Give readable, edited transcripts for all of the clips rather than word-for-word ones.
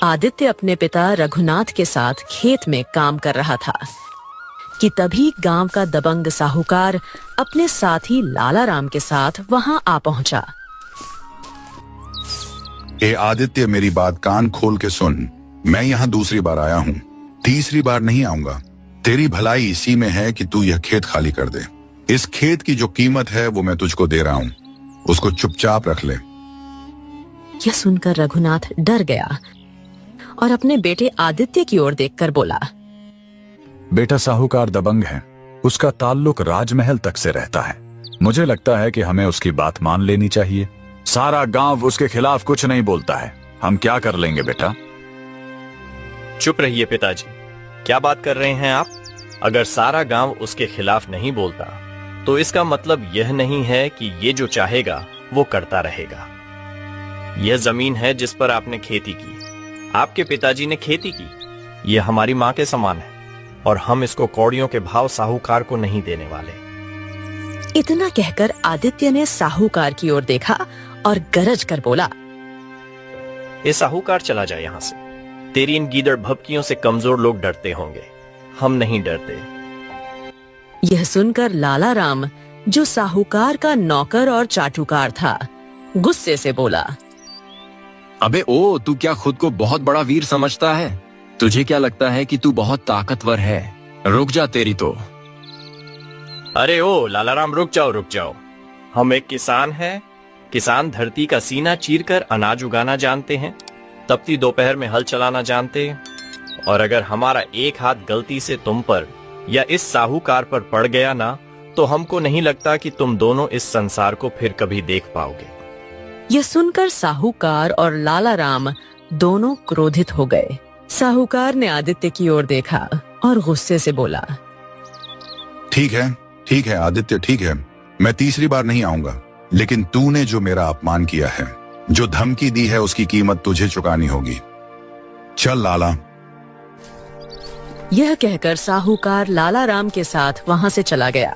आदित्य अपने पिता रघुनाथ के साथ खेत में काम कर रहा था कि तभी गांव का दबंग साहूकार अपने साथी लाला राम के साथ वहां आ पहुंचा। ए आदित्य, मेरी बात कान खोल के सुन। मैं यहाँ दूसरी बार आया हूँ, तीसरी बार नहीं आऊंगा। तेरी भलाई इसी में है कि तू यह खेत खाली कर दे। इस खेत की जो कीमत है वो मैं तुझको दे रहा हूँ, उसको चुपचाप रख ले। यह सुनकर रघुनाथ डर गया और अपने बेटे आदित्य की ओर देखकर बोला, बेटा साहूकार दबंग है, उसका ताल्लुक राजमहल तक से रहता है। मुझे लगता है कि हमें उसकी बात मान लेनी चाहिए। सारा गांव उसके खिलाफ कुछ नहीं बोलता है, हम क्या कर लेंगे बेटा? चुप रहिए पिताजी, क्या बात कर रहे हैं आप? अगर सारा गांव उसके खिलाफ नहीं बोलता तो इसका मतलब यह नहीं है कि ये जो चाहेगा वो करता रहेगा। यह जमीन है जिस पर आपने खेती की, आपके पिताजी ने खेती की। यह हमारी मां के समान है और हम इसको कौड़ियों के भाव साहूकार को नहीं देने वाले। इतना कहकर आदित्य ने साहूकार की ओर देखा और गरज कर बोला, ये साहूकार चला जाए यहां से। तेरी इन गीदड़ भभकियों से कमजोर लोग डरते होंगे, हम नहीं डरते। यह सुनकर लाला राम, जो साहूकार का नौकर और चाटुकार था, गुस्से से बोला, अबे ओ, तू क्या खुद को बहुत बड़ा वीर समझता है? तुझे क्या लगता है कि तू बहुत ताकतवर है? रुक जा तेरी तो। अरे ओ लाला राम, रुक जाओ रुक जाओ। हम एक किसान हैं। किसान धरती का सीना चीरकर अनाज उगाना जानते हैं, तपती दोपहर में हल चलाना जानते हैं। और अगर हमारा एक हाथ गलती से तुम पर या इस साहूकार पर पड़ गया ना, तो हमको नहीं लगता कि तुम दोनों इस संसार को फिर कभी देख पाओगे। यह सुनकर साहूकार और लाला राम दोनों क्रोधित हो गए। साहूकार ने आदित्य की ओर देखा और गुस्से से बोला, ठीक है आदित्य, ठीक है, मैं तीसरी बार नहीं आऊंगा। लेकिन तूने जो मेरा अपमान किया है, जो धमकी दी है, उसकी कीमत तुझे चुकानी होगी। चल लाला। यह कहकर साहूकार लाला राम के साथ वहां से चला गया।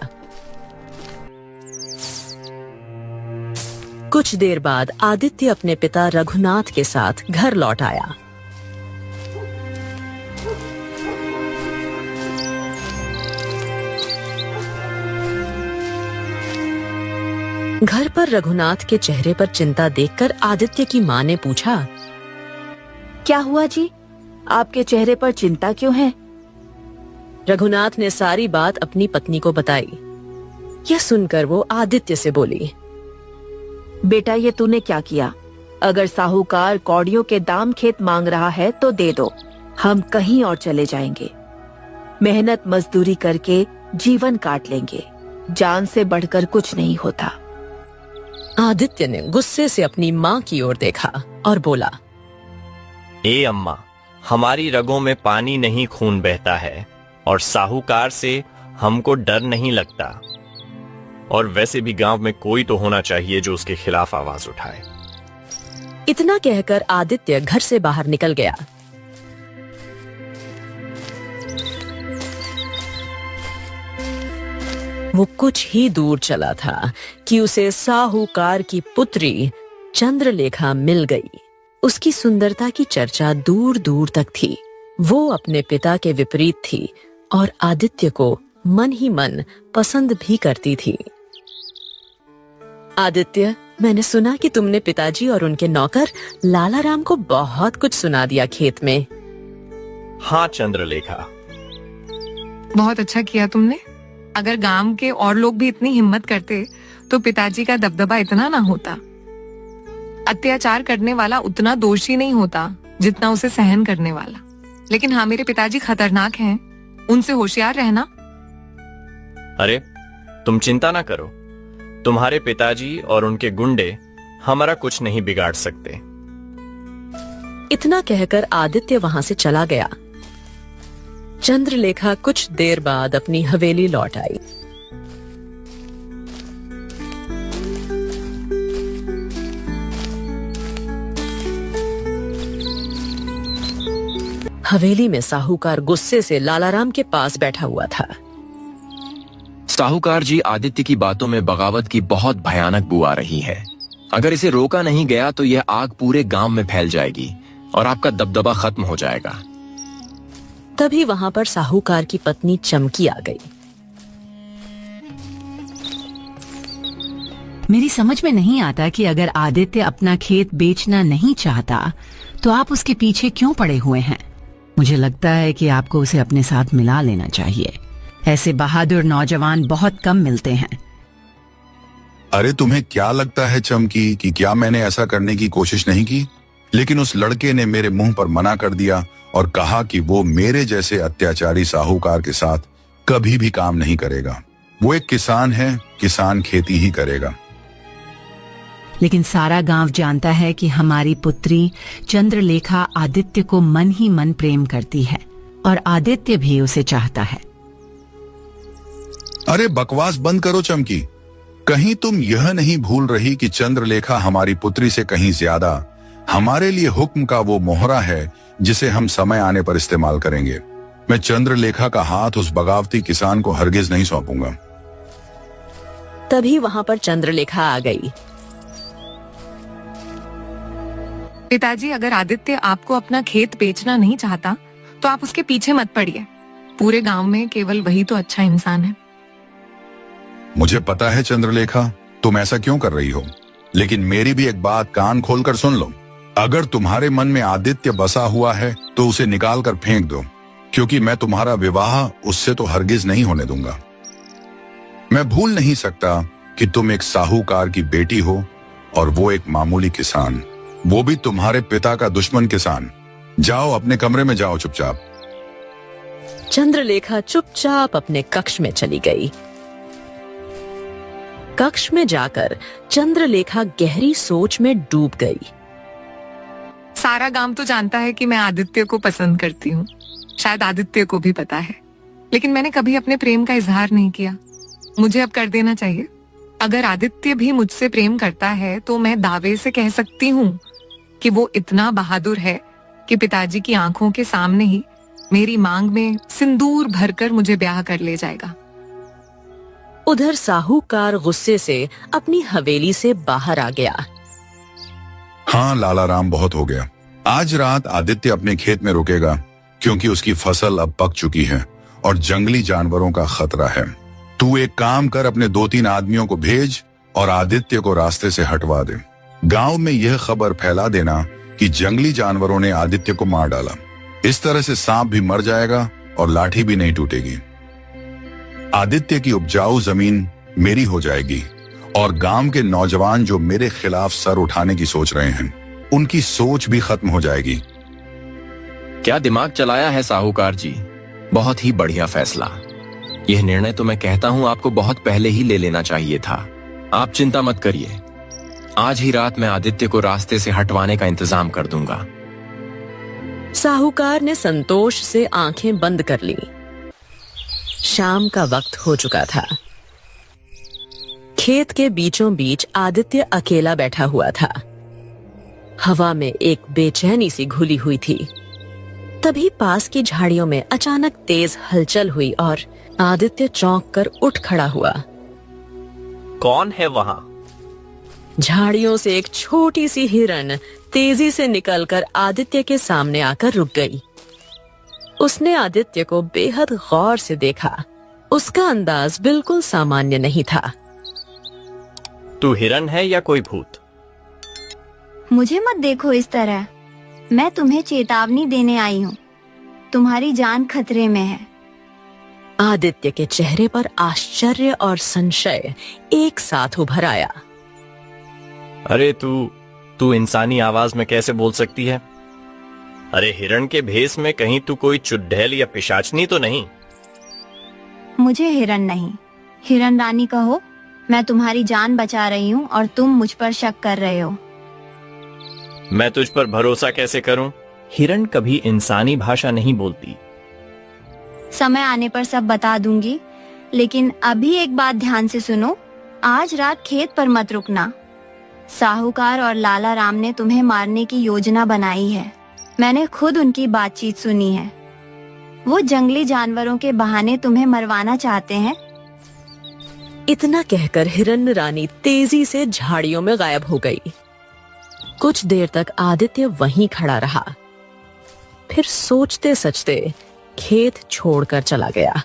कुछ देर बाद आदित्य अपने पिता रघुनाथ के साथ घर लौट आया। घर पर रघुनाथ के चेहरे पर चिंता देखकर आदित्य की मां ने पूछा, क्या हुआ जी, आपके चेहरे पर चिंता क्यों है? रघुनाथ ने सारी बात अपनी पत्नी को बताई। यह सुनकर वो आदित्य से बोली, बेटा, ये तूने क्या किया? अगर साहूकार कौड़ियों के दाम खेत मांग रहा है तो दे दो, हम कहीं और चले जाएंगे। मेहनत मजदूरी करके जीवन काट लेंगे, जान से बढ़कर कुछ नहीं होता। आदित्य ने गुस्से से अपनी मां की ओर देखा और बोला, ए अम्मा, हमारी रगों में पानी नहीं खून बहता है और साहूकार से हमको डर नहीं लगता। और वैसे भी गांव में कोई तो होना चाहिए जो उसके खिलाफ आवाज उठाए। इतना कहकर आदित्य घर से बाहर निकल गया। वो कुछ ही दूर चला था कि उसे साहूकार की पुत्री चंद्रलेखा मिल गई। उसकी सुंदरता की चर्चा दूर दूर तक थी। वो अपने पिता के विपरीत थी और आदित्य को मन ही मन पसंद भी करती थी। आदित्य, मैंने सुना कि तुमने पिताजी और उनके नौकर लाला राम को बहुत कुछ सुना दिया खेत में। हाँ चंद्रलेखा, बहुत अच्छा किया तुमने। अगर गांव के और लोग भी इतनी हिम्मत करते तो पिताजी का दबदबा इतना ना होता। अत्याचार करने वाला उतना दोषी नहीं होता जितना उसे सहन करने वाला। लेकिन हाँ, मेरे पिताजी खतरनाक हैं, उनसे होशियार रहना। अरे तुम चिंता ना करो, तुम्हारे पिताजी और उनके गुंडे हमारा कुछ नहीं बिगाड़ सकते। इतना कहकर आदित्य वहां से चला गया। चंद्रलेखा कुछ देर बाद अपनी हवेली लौट आई। हवेली में साहूकार गुस्से से लालाराम के पास बैठा हुआ था। साहूकार जी, आदित्य की बातों में बगावत की बहुत भयानक बू आ रही है। अगर इसे रोका नहीं गया तो यह आग पूरे गांव में फैल जाएगी। और आपका दबदबा खत्म हो जाएगा। तभी वहां पर साहूकार की पत्नी चमकी आ गई। मेरी समझ में नहीं आता कि अगर आदित्य अपना खेत बेचना नहीं चाहता तो आप उसके पीछे क्यों पड़े हुए हैं। मुझे लगता है कि आपको उसे अपने साथ मिला लेना चाहिए। ऐसे बहादुर नौजवान बहुत कम मिलते हैं। अरे तुम्हें क्या लगता है चमकी कि क्या मैंने ऐसा करने की कोशिश नहीं की? लेकिन उस लड़के ने मेरे मुंह पर मना कर दिया और कहा कि वो मेरे जैसे अत्याचारी साहूकार के साथ कभी भी काम नहीं करेगा। वो एक किसान है, किसान खेती ही करेगा। लेकिन सारा गांव जानता है कि हमारी पुत्री चंद्रलेखा आदित्य को मन ही मन प्रेम करती है और आदित्य भी उसे चाहता है। अरे बकवास बंद करो चमकी। कहीं तुम यह नहीं भूल रही कि चंद्रलेखा हमारी पुत्री से कहीं ज्यादा हमारे लिए हुक्म का वो मोहरा है जिसे हम समय आने पर इस्तेमाल करेंगे। मैं चंद्रलेखा का हाथ उस बगावती किसान को हरगिज नहीं सौंपूंगा। तभी वहां पर चंद्रलेखा आ गई। पिताजी, अगर आदित्य आपको अपना खेत बेचना नहीं चाहता तो आप उसके पीछे मत पड़िए। पूरे गांव में केवल वही तो अच्छा इंसान है। मुझे पता है चंद्रलेखा, तुम ऐसा क्यों कर रही हो, लेकिन मेरी भी एक बात कान खोलकर सुन लो। अगर तुम्हारे मन में आदित्य बसा हुआ है तो उसे निकाल कर फेंक दो, क्योंकि मैं तुम्हारा विवाह उससे तो हरगिज नहीं होने दूंगा। मैं भूल नहीं सकता कि तुम एक साहूकार की बेटी हो और वो एक मामूली किसान, वो भी तुम्हारे पिता का दुश्मन किसान। जाओ अपने कमरे में जाओ चुपचाप। चंद्रलेखा चुपचाप अपने कक्ष में चली गई। कक्ष में जाकर चंद्रलेखा गहरी सोच में डूब गई। सारा गांव तो जानता है कि मैं आदित्य को पसंद करती हूँ। शायद आदित्य को भी पता है, लेकिन मैंने कभी अपने प्रेम का इजहार नहीं किया। मुझे अब कर देना चाहिए। अगर आदित्य भी मुझसे प्रेम करता है तो मैं दावे से कह सकती हूँ कि वो इतना बहादुर है कि पिताजी की आंखों के सामने ही मेरी मांग में सिंदूर भरकर मुझे ब्याह कर ले जाएगा। उधर साहूकार गुस्से से अपनी हवेली से बाहर आ गया। हाँ लाला राम, बहुत हो गया। आज रात आदित्य अपने खेत में रुकेगा, क्योंकि उसकी फसल अब पक चुकी है और जंगली जानवरों का खतरा है। तू एक काम कर, अपने 2-3 आदमियों को भेज और आदित्य को रास्ते से हटवा दे। गांव में यह खबर फैला देना कि जंगली जानवरों ने आदित्य को मार डाला। इस तरह से सांप भी मर जाएगा और लाठी भी नहीं टूटेगी। आदित्य की उपजाऊ जमीन मेरी हो जाएगी और गांव के नौजवान जो मेरे खिलाफ सर उठाने की सोच रहे हैं, उनकी सोच भी खत्म हो जाएगी। क्या दिमाग चलाया है साहूकार जी, बहुत ही बढ़िया फैसला। यह निर्णय तो मैं कहता हूँ आपको बहुत पहले ही ले लेना चाहिए था। आप चिंता मत करिए, आज ही रात मैं आदित्य को रास्ते से हटवाने का इंतजाम कर दूंगा। साहूकार ने संतोष से आंखें बंद कर ली। शाम का वक्त हो चुका था। खेत के बीचों बीच आदित्य अकेला बैठा हुआ था। हवा में एक बेचैनी सी घुली हुई थी। तभी पास की झाड़ियों में अचानक तेज हलचल हुई और आदित्य चौंक कर उठ खड़ा हुआ। कौन है वहां? झाड़ियों से एक छोटी सी हिरन तेजी से निकलकर आदित्य के सामने आकर रुक गई। उसने आदित्य को बेहद गौर से देखा। उसका अंदाज बिल्कुल सामान्य नहीं था। तू हिरन है या कोई भूत? मुझे मत देखो इस तरह, मैं तुम्हें चेतावनी देने आई हूँ। तुम्हारी जान खतरे में है। आदित्य के चेहरे पर आश्चर्य और संशय एक साथ उभर आया। अरे तू इंसानी आवाज में कैसे बोल सकती है? अरे हिरण के भेष में कहीं तू कोई चुड़ैल या पिशाचनी तो नहीं? मुझे हिरन नहीं, हिरन रानी कहो। मैं तुम्हारी जान बचा रही हूँ और तुम मुझ पर शक कर रहे हो। मैं तुझ पर भरोसा कैसे करूं? हिरण कभी इंसानी भाषा नहीं बोलती। समय आने पर सब बता दूंगी, लेकिन अभी एक बात ध्यान से सुनो। आज रात खेत पर मत रुकना। साहूकार और लाला राम ने तुम्हें मारने की योजना बनाई है। मैंने खुद उनकी बातचीत सुनी है। वो जंगली जानवरों के बहाने तुम्हें मरवाना चाहते हैं। इतना कहकर हिरन रानी तेजी से झाड़ियों में गायब हो गई। कुछ देर तक आदित्य वहीं खड़ा रहा। फिर सोचते सचते खेत छोड़कर चला गया।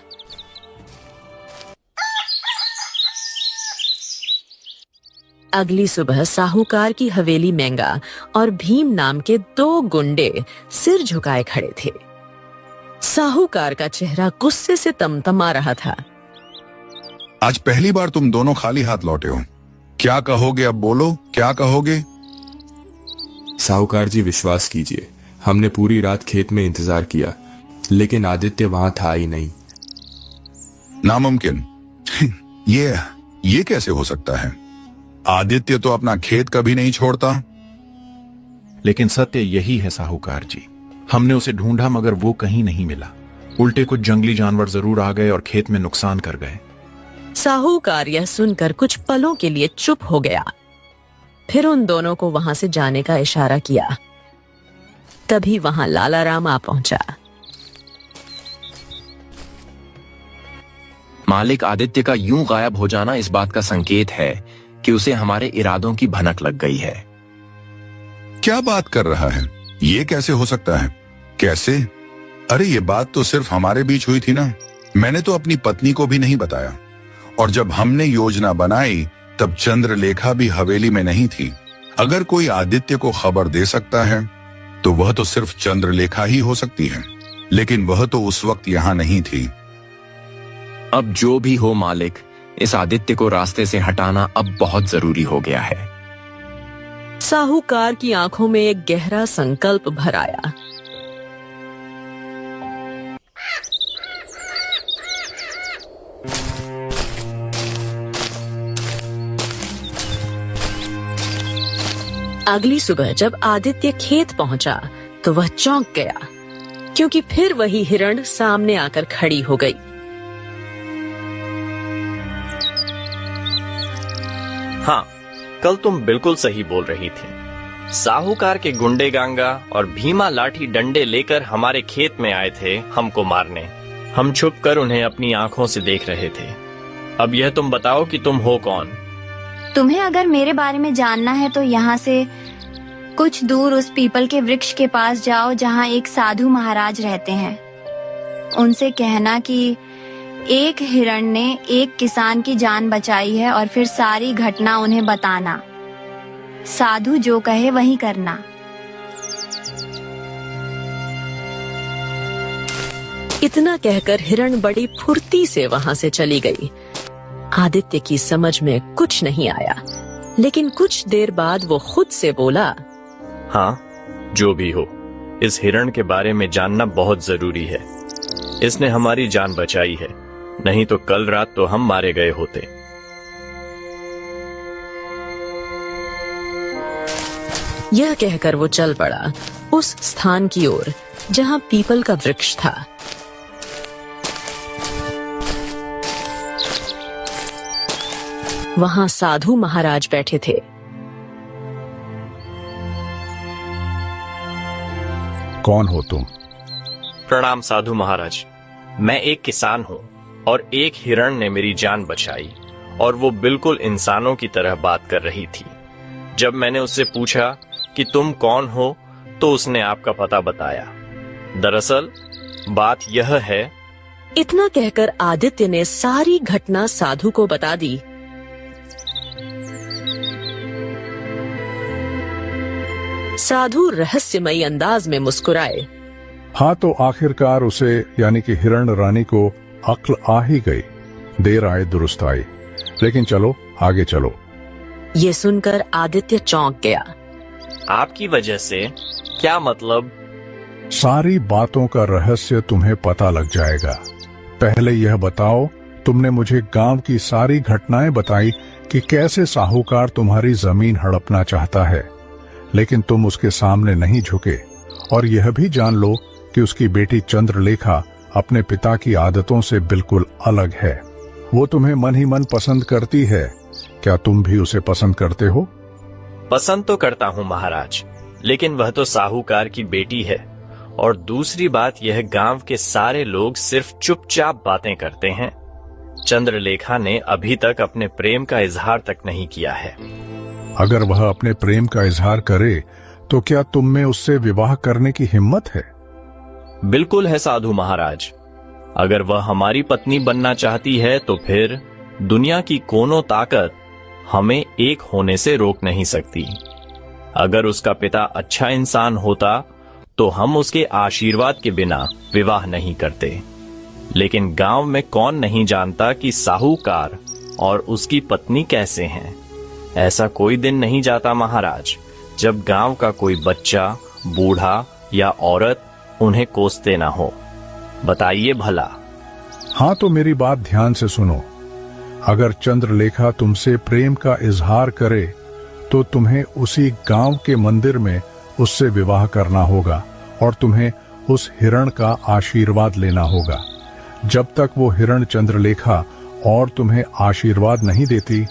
अगली सुबह साहूकार की हवेली मेंगा और भीम नाम के 2 गुंडे सिर झुकाए खड़े थे। साहूकार का चेहरा गुस्से से तमतमा रहा था। आज पहली बार तुम दोनों खाली हाथ लौटे हो। क्या कहोगे? अब बोलो, क्या कहोगे? साहूकार जी, विश्वास कीजिए, हमने पूरी रात खेत में इंतजार किया, लेकिन आदित्य वहां था ही नहीं। नामुमकिन। ये कैसे हो सकता है? आदित्य तो अपना खेत कभी नहीं छोड़ता। लेकिन सत्य यही है साहूकार जी, हमने उसे ढूंढा मगर वो कहीं नहीं मिला। उल्टे कुछ जंगली जानवर जरूर आ गए और खेत में नुकसान कर गए। साहूकार यह सुनकर कुछ पलों के लिए चुप हो गया, फिर उन दोनों को वहां से जाने का इशारा किया। तभी वहां लाला राम आ पहुंचा। मालिक, आदित्य का यूं गायब हो जाना इस बात का संकेत है कि उसे हमारे इरादों की भनक लग गई है। क्या बात कर रहा है? ये कैसे हो सकता है? कैसे? अरे ये बात तो सिर्फ हमारे बीच हुई थी ना। मैंने तो अपनी पत्नी को भी नहीं बताया, और जब हमने योजना बनाई तब चंद्रलेखा भी हवेली में नहीं थी। अगर कोई आदित्य को खबर दे सकता है तो वह तो सिर्फ चंद्रलेखा ही हो सकती है, लेकिन वह तो उस वक्त यहाँ नहीं थी। अब जो भी हो मालिक, इस आदित्य को रास्ते से हटाना अब बहुत जरूरी हो गया है। साहूकार की आंखों में एक गहरा संकल्प भर आया। अगली सुबह जब आदित्य खेत पहुंचा तो वह चौंक गया, क्योंकि फिर वही हिरण सामने आकर खड़ी हो गई। हाँ, कल तुम बिल्कुल सही बोल रही थी। साहूकार के गुंडे गांगा और भीमा लाठी डंडे लेकर हमारे खेत में आए थे हमको मारने। हम छुप कर उन्हें अपनी आंखों से देख रहे थे। अब यह तुम बताओ कि तुम हो कौन? तुम्हें अगर मेरे बारे में जानना है तो यहाँ से कुछ दूर उस पीपल के वृक्ष के पास जाओ जहाँ एक साधु महाराज रहते हैं। उनसे कहना कि एक हिरण ने एक किसान की जान बचाई है और फिर सारी घटना उन्हें बताना। साधु जो कहे वही करना। इतना कहकर हिरण बड़ी फुर्ती से वहां से चली गई। आदित्य की समझ में कुछ नहीं आया, लेकिन कुछ देर बाद वो खुद से बोला, हाँ, जो भी हो, इस हिरण के बारे में जानना बहुत जरूरी है। इसने हमारी जान बचाई है, नहीं तो कल रात तो हम मारे गए होते। यह कहकर वो चल पड़ा उस स्थान की ओर जहां पीपल का वृक्ष था। वहां साधु महाराज बैठे थे। कौन हो तुम? प्रणाम साधु महाराज, मैं एक किसान हूँ और एक हिरण ने मेरी जान बचाई, और वो बिल्कुल इंसानों की तरह बात कर रही थी। जब मैंने उससे पूछा कि तुम कौन हो तो उसने आपका पता बताया। दरअसल बात यह है। इतना कहकर आदित्य ने सारी घटना साधु को बता दी। साधु रहस्यमयी अंदाज में मुस्कुराए। हाँ, तो आखिरकार उसे यानी कि हिरण रानी को अक्ल आ ही गई। देर आए दुरुस्त आई। लेकिन चलो आगे चलो। ये सुनकर आदित्य चौंक गया। आपकी वजह से? क्या मतलब? सारी बातों का रहस्य तुम्हें पता लग जाएगा। पहले यह बताओ, तुमने मुझे गांव की सारी घटनाएं बताई कि कैसे साहूकार तुम्हारी जमीन हड़पना चाहता है, लेकिन तुम उसके सामने नहीं झुके। और यह भी जान लो कि उसकी बेटी चंद्रलेखा अपने पिता की आदतों से बिल्कुल अलग है। वो तुम्हें मन ही मन पसंद करती है। क्या तुम भी उसे पसंद करते हो? पसंद तो करता हूँ महाराज, लेकिन वह तो साहूकार की बेटी है। और दूसरी बात यह, गांव के सारे लोग सिर्फ चुपचाप बातें करते हैं। चंद्रलेखा ने अभी तक अपने प्रेम का इजहार तक नहीं किया है। अगर वह अपने प्रेम का इजहार करे तो क्या तुम में उससे विवाह करने की हिम्मत है? बिल्कुल है साधु महाराज। अगर वह हमारी पत्नी बनना चाहती है तो फिर दुनिया की कोनो ताकत हमें एक होने से रोक नहीं सकती। अगर उसका पिता अच्छा इंसान होता तो हम उसके आशीर्वाद के बिना विवाह नहीं करते। लेकिन गांव में कौन नहीं जानता कि साहूकार और उसकी पत्नी कैसे हैं। ऐसा कोई दिन नहीं जाता महाराज जब गांव का कोई बच्चा, बूढ़ा या औरत उन्हें कोसते ना हो। बताइए भला। हाँ, तो मेरी बात ध्यान से सुनो। अगर चंद्रलेखा तुमसे प्रेम का इजहार करे तो तुम्हें उसी गांव के मंदिर में उससे विवाह करना होगा और तुम्हें उस हिरण का आशीर्वाद लेना होगा। जब तक वो हिरण चंद्रलेखा और तुम्हें आशीर्वाद नहीं देती,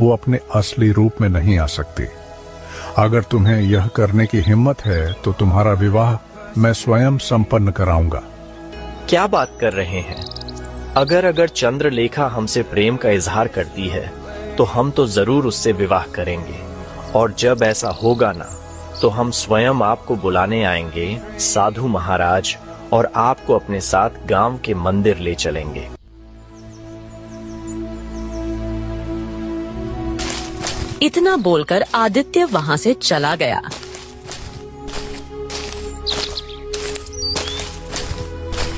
वो अपने असली रूप में नहीं आ सकती। अगर तुम्हें यह करने की हिम्मत है तो तुम्हारा विवाह मैं स्वयं संपन्न कराऊंगा। क्या बात कर रहे हैं? अगर चंद्रलेखा हमसे प्रेम का इजहार करती है तो हम तो जरूर उससे विवाह करेंगे, और जब ऐसा होगा ना तो हम स्वयं आपको बुलाने आएंगे साधु महाराज, और आपको अपने साथ गांव के मंदिर ले चलेंगे। इतना बोलकर आदित्य वहां से चला गया।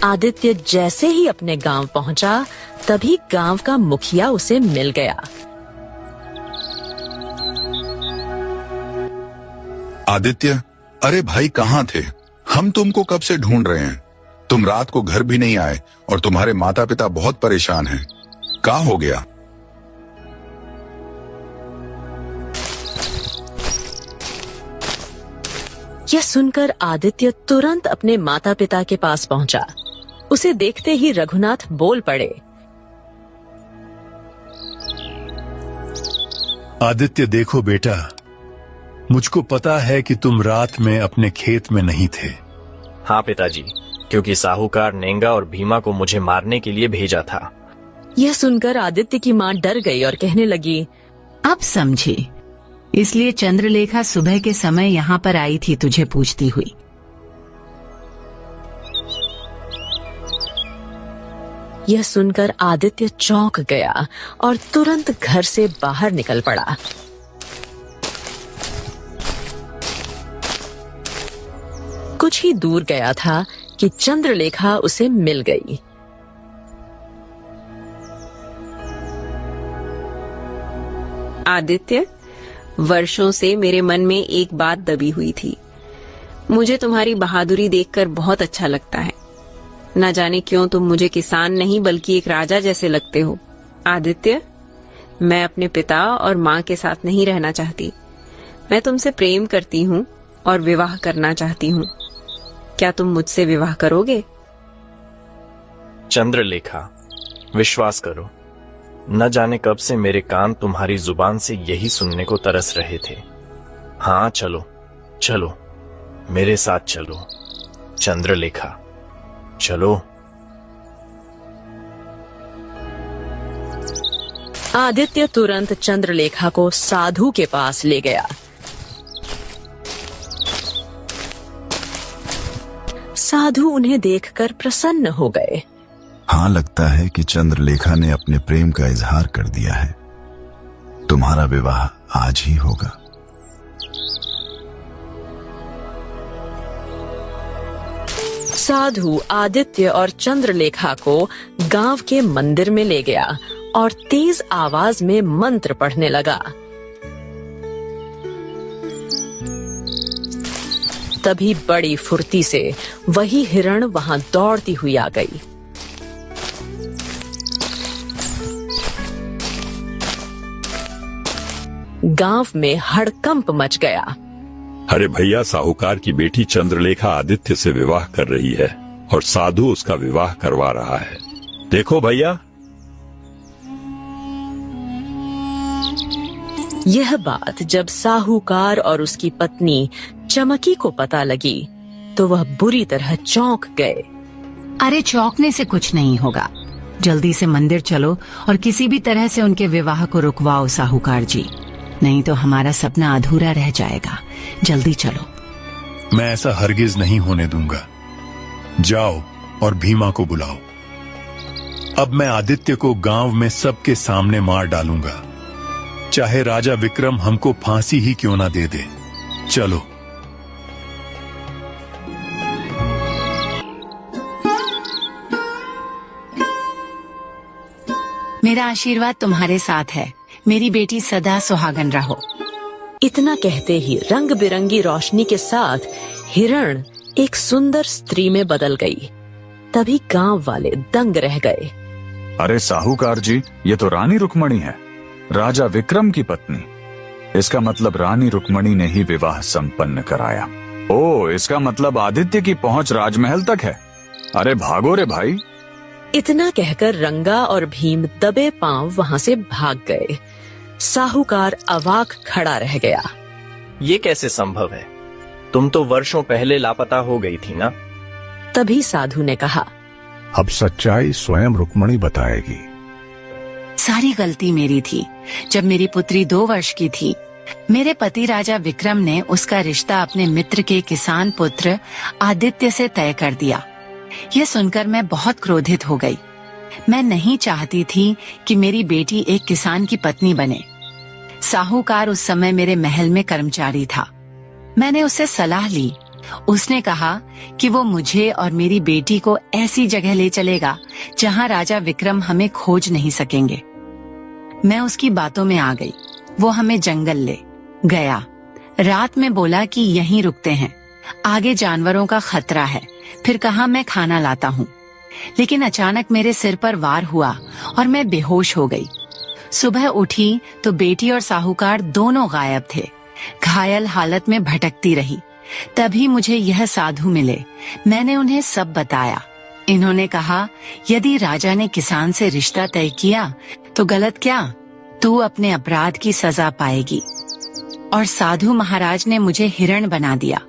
आदित्य जैसे ही अपने गांव पहुंचा, तभी गांव का मुखिया उसे मिल गया। आदित्य, अरे भाई कहाँ थे? हम तुमको कब से ढूंढ रहे हैं। तुम रात को घर भी नहीं आए और तुम्हारे माता पिता बहुत परेशान हैं। क्या हो गया? यह सुनकर आदित्य तुरंत अपने माता पिता के पास पहुंचा। उसे देखते ही रघुनाथ बोल पड़े। आदित्य, देखो बेटा, मुझको पता है कि तुम रात में अपने खेत में नहीं थे। हाँ पिताजी, क्योंकि साहूकार नेंगा और भीमा को मुझे मारने के लिए भेजा था। यह सुनकर आदित्य की माँ डर गई और कहने लगी, अब समझी, इसलिए चंद्रलेखा सुबह के समय यहाँ पर आई थी तुझे पूछती हुई। यह सुनकर आदित्य चौंक गया और तुरंत घर से बाहर निकल पड़ा। कुछ ही दूर गया था कि चंद्रलेखा उसे मिल गई। आदित्य, वर्षों से मेरे मन में एक बात दबी हुई थी। मुझे तुम्हारी बहादुरी देखकर बहुत अच्छा लगता है। न जाने क्यों तुम मुझे किसान नहीं बल्कि एक राजा जैसे लगते हो। आदित्य, मैं अपने पिता और माँ के साथ नहीं रहना चाहती। मैं तुमसे प्रेम करती हूँ और विवाह करना चाहती हूँ। क्या तुम मुझसे विवाह करोगे? चंद्रलेखा, विश्वास करो, न जाने कब से मेरे कान तुम्हारी जुबान से यही सुनने को तरस रहे थे। हाँ, चलो चलो, मेरे साथ चलो चंद्रलेखा, चलो। आदित्य तुरंत चंद्रलेखा को साधु के पास ले गया। साधु उन्हें देखकर प्रसन्न हो गए। हाँ, लगता है कि चंद्रलेखा ने अपने प्रेम का इजहार कर दिया है। तुम्हारा विवाह आज ही होगा। साधु आदित्य और चंद्रलेखा को गांव के मंदिर में ले गया और तेज आवाज में मंत्र पढ़ने लगा। तभी बड़ी फुर्ती से वही हिरण वहां दौड़ती हुई आ गई। गांव में हड़कंप मच गया। अरे भैया, साहूकार की बेटी चंद्रलेखा आदित्य से विवाह कर रही है और साधु उसका विवाह करवा रहा है। देखो भैया। यह बात जब साहूकार और उसकी पत्नी चमकी को पता लगी तो वह बुरी तरह चौंक गए। अरे चौंकने से कुछ नहीं होगा। जल्दी से मंदिर चलो और किसी भी तरह से उनके विवाह को रुकवाओ साहूकार जी, नहीं तो हमारा सपना अधूरा रह जाएगा। जल्दी चलो। मैं ऐसा हरगिज नहीं होने दूंगा। जाओ और भीमा को बुलाओ। अब मैं आदित्य को गांव में सबके सामने मार डालूंगा, चाहे राजा विक्रम हमको फांसी ही क्यों ना दे दे। चलो। मेरा आशीर्वाद तुम्हारे साथ है। मेरी बेटी सदा सुहागन रहो। इतना कहते ही रंग बिरंगी रोशनी के साथ हिरण एक सुंदर स्त्री में बदल गई। तभी गांव वाले दंग रह गए। अरे साहूकार जी, ये तो रानी रुक्मणी है, राजा विक्रम की पत्नी। इसका मतलब रानी रुक्मणी ने ही विवाह संपन्न कराया। ओ, इसका मतलब आदित्य की पहुंच राजमहल तक है। अरे भागो रे भाई। इतना कहकर रंगा और भीम दबे पांव वहां से भाग गए। साहूकार अवाक खड़ा रह गया। ये कैसे संभव है? तुम तो वर्षों पहले लापता हो गई थी ना? तभी साधु ने कहा, अब सच्चाई स्वयं रुक्मणी बताएगी। सारी गलती मेरी थी। जब मेरी पुत्री 2 वर्ष की थी, मेरे पति राजा विक्रम ने उसका रिश्ता अपने मित्र के किसान पुत्र आदित्य से तय कर दिया। यह सुनकर मैं बहुत क्रोधित हो गई। मैं नहीं चाहती थी कि मेरी बेटी एक किसान की पत्नी बने। साहूकार उस समय मेरे महल में कर्मचारी था। मैंने उससे सलाह ली। उसने कहा कि वो मुझे और मेरी बेटी को ऐसी जगह ले चलेगा जहां राजा विक्रम हमें खोज नहीं सकेंगे। मैं उसकी बातों में आ गई। वो हमें जंगल ले गया। रात में बोला कि यहीं रुकते हैं, आगे जानवरों का खतरा है। फिर कहा मैं खाना लाता हूँ। लेकिन अचानक मेरे सिर पर वार हुआ और मैं बेहोश हो गई। सुबह उठी तो बेटी और साहूकार दोनों गायब थे। घायल हालत में भटकती रही। तभी मुझे यह साधु मिले। मैंने उन्हें सब बताया। इन्होंने कहा, यदि राजा ने किसान से रिश्ता तय किया तो गलत क्या, तू अपने अपराध की सजा पाएगी। और साधु महाराज ने मुझे हिरण बना दिया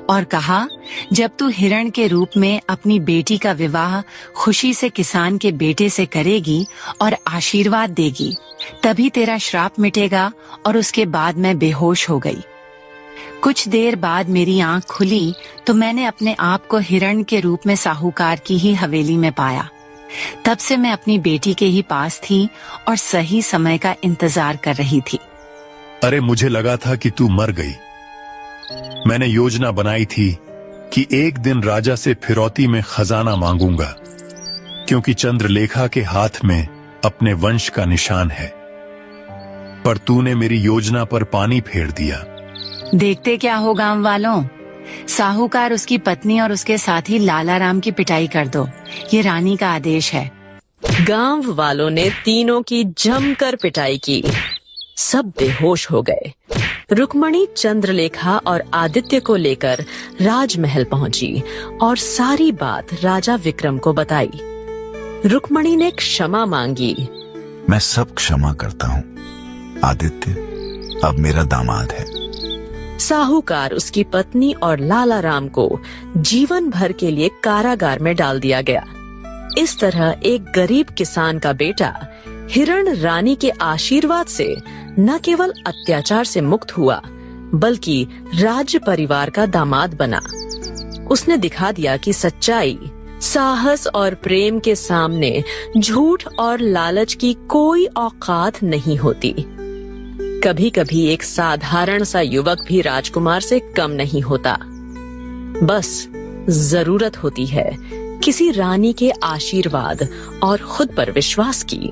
और कहा, जब तू हिरण के रूप में अपनी बेटी का विवाह खुशी से किसान के बेटे से करेगी और आशीर्वाद देगी, तभी तेरा श्राप मिटेगा। और उसके बाद मैं बेहोश हो गई। कुछ देर बाद मेरी आंख खुली तो मैंने अपने आप को हिरण के रूप में साहूकार की ही हवेली में पाया। तब से मैं अपनी बेटी के ही पास थी और सही समय का इंतजार कर रही थी। अरे मुझे लगा था कि तू मर गई। मैंने योजना बनाई थी कि एक दिन राजा से फिरौती में खजाना मांगूंगा, क्योंकि चंद्रलेखा के हाथ में अपने वंश का निशान है। पर तूने मेरी योजना पर पानी फेर दिया। देखते क्या हो गांव वालों, साहूकार, उसकी पत्नी और उसके साथी लाला राम की पिटाई कर दो। ये रानी का आदेश है। गांव वालों ने तीनों की जमकर पिटाई की। सब बेहोश हो गए। रुक्मणी चंद्रलेखा और आदित्य को लेकर राजमहल पहुंची और सारी बात राजा विक्रम को बताई। रुक्मणी ने क्षमा मांगी। मैं सब क्षमा करता हूँ। आदित्य अब मेरा दामाद है। साहूकार, उसकी पत्नी और लाला राम को जीवन भर के लिए कारागार में डाल दिया गया। इस तरह एक गरीब किसान का बेटा हिरण रानी के आशीर्वाद से न केवल अत्याचार से मुक्त हुआ, बल्कि राज्य परिवार का दामाद बना। उसने दिखा दिया कि सच्चाई, साहस और प्रेम के सामने झूठ और लालच की कोई औकात नहीं होती। कभी कभी एक साधारण सा युवक भी राजकुमार से कम नहीं होता। बस जरूरत होती है किसी रानी के आशीर्वाद और खुद पर विश्वास की।